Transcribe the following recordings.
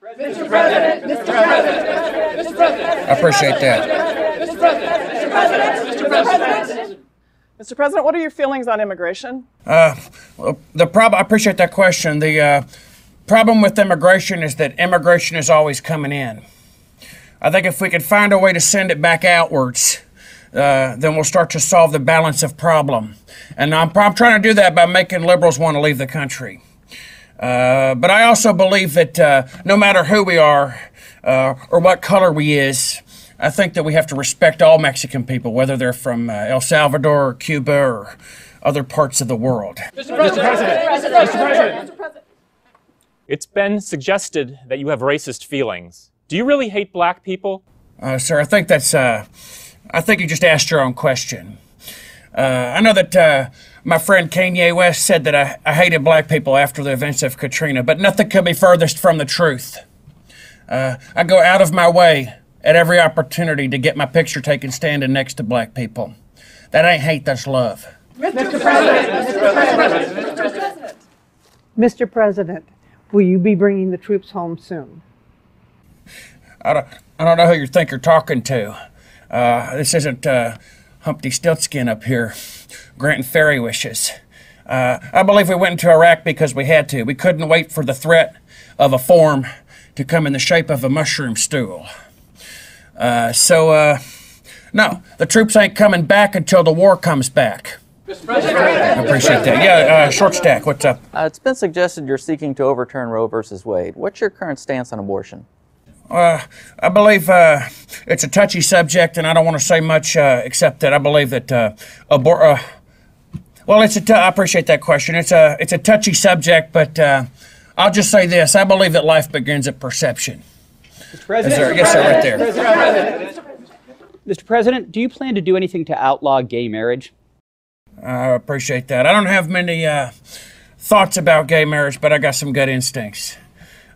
Mr. President! Mr. President! Mr. President! I appreciate that. Mr. President! Mr. President! Mr. President! Mr. President, what are your feelings on immigration? I appreciate that question. The problem with immigration is that immigration is always coming in. I think if we could find a way to send it back outwards, then we'll start to solve the balance of problem. And I'm trying to do that by making liberals want to leave the country. But I also believe that no matter who we are or what color we is, I think that we have to respect all Mexican people, whether they're from El Salvador or Cuba or other parts of the world. Mr. President! It's been suggested that you have racist feelings. Do you really hate black people? Sir, I think that's, I think you just asked your own question. I know that my friend Kanye West said that I hated black people after the events of Katrina, but nothing could be furthest from the truth. I go out of my way at every opportunity to get my picture taken standing next to black people. That ain't hate, that's love. Mr. President! Mr. President! Mr. President! Mr. President, will you be bringing the troops home soon? I don't know who you think you're talking to. This isn't Humpty Stiltskin up here granting fairy wishes. I believe we went into Iraq because we had to. We couldn't wait for the threat of a form to come in the shape of a mushroom stool. No, the troops ain't coming back until the war comes back. Mr. President! I appreciate that. Yeah, Short Stack, what's up? It's been suggested you're seeking to overturn Roe versus Wade. What's your current stance on abortion? I believe it's a touchy subject, and I don't want to say much except that I believe that well, I appreciate that question. It's a touchy subject, but I'll just say this: I believe that life begins at perception. Mr. President? Yes, sir, right there. Mr. President, do you plan to do anything to outlaw gay marriage? I appreciate that. I don't have many thoughts about gay marriage, but I got some gut instincts.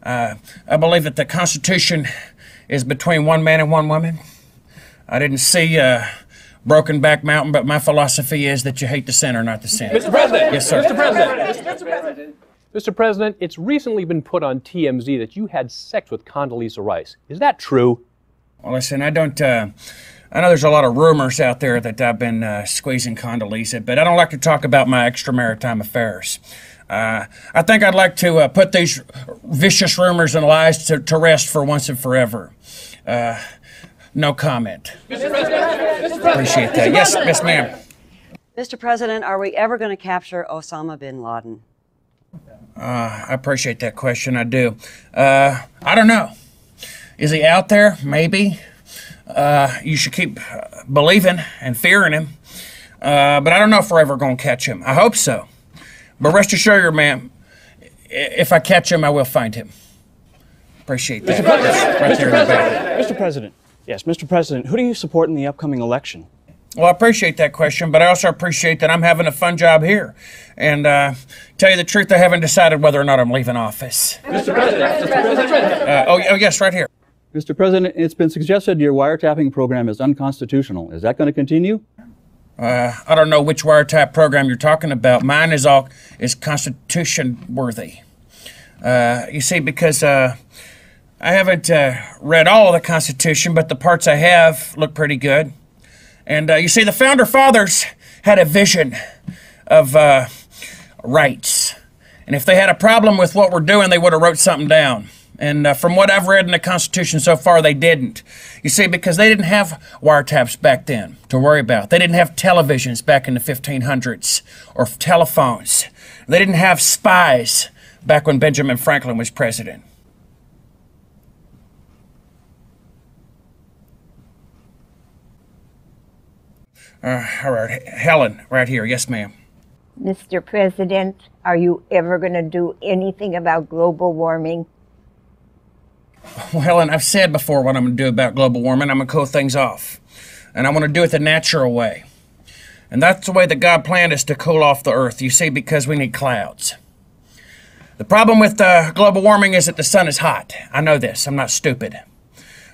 I believe that the Constitution is between one man and one woman. I didn't see Brokenback Mountain, but my philosophy is that you hate the sinner, not the sin. Mr. President! Yes, sir. Mr. President! Mr. President! Mr. President, it's recently been put on TMZ that you had sex with Condoleezza Rice. Is that true? Well, listen, I don't, I know there's a lot of rumors out there that I've been squeezing Condoleezza, but I don't like to talk about my extra-maritime affairs. I think I'd like to put these vicious rumors and lies to rest for once and forever. No comment. Mr. President! Mr. President! Appreciate that. Yes, ma'am. Mr. President, are we ever going to capture Osama bin Laden? I appreciate that question. I do. I don't know. Is he out there? Maybe. You should keep believing and fearing him. But I don't know if we're ever going to catch him. I hope so. But rest assured, ma'am, if I catch him, I will find him. Appreciate that. Right there in the back. Mr. President. Yes, Mr. President, who do you support in the upcoming election? Well, I appreciate that question, but I also appreciate that I'm having a fun job here. And tell you the truth, I haven't decided whether or not I'm leaving office. Mr. President! Mr. President! Oh, yes, right here. Mr. President, it's been suggested your wiretapping program is unconstitutional. Is that going to continue? I don't know which wiretap program you're talking about. Mine is Constitution worthy. You see, because I haven't read all of the Constitution, but the parts I have look pretty good. And you see, the Founder Fathers had a vision of rights. And if they had a problem with what we're doing, they would have wrote something down. And from what I've read in the Constitution so far, they didn't. You see, because they didn't have wiretaps back then to worry about. They didn't have televisions back in the 1500s or telephones. They didn't have spies back when Benjamin Franklin was president. All right, Helen, right here. Yes, ma'am. Mr. President, are you ever going to do anything about global warming? Well, Helen, I've said before what I'm going to do about global warming. I'm going to cool things off. And I want to do it the natural way. And that's the way that God planned us to cool off the earth, you see, because we need clouds. The problem with global warming is that the sun is hot. I know this. I'm not stupid.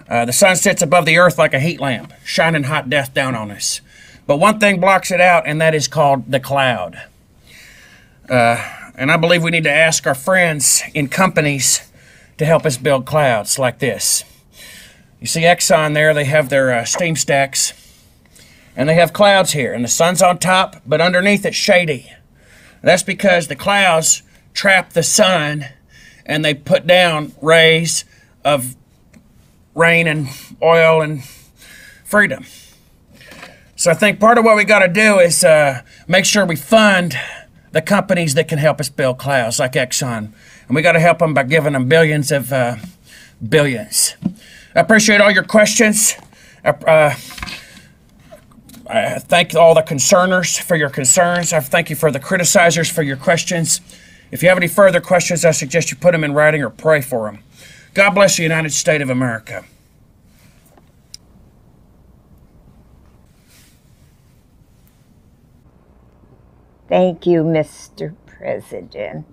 The sun sits above the earth like a heat lamp, shining hot death down on us. But one thing blocks it out, and that is called the cloud. And I believe we need to ask our friends in companies to help us build clouds like this. You see Exxon there, they have their steam stacks, and they have clouds here, and the sun's on top, but underneath it's shady. That's because the clouds trap the sun, and they put down rays of rain and oil and freedom. So I think part of what we got to do is make sure we fund the companies that can help us build clouds, like Exxon. And we got to help them by giving them billions of billions. I appreciate all your questions. I thank all the concerners for your concerns. I thank you for the criticizers for your questions. If you have any further questions, I suggest you put them in writing or pray for them. God bless the United States of America. Thank you, Mr. President.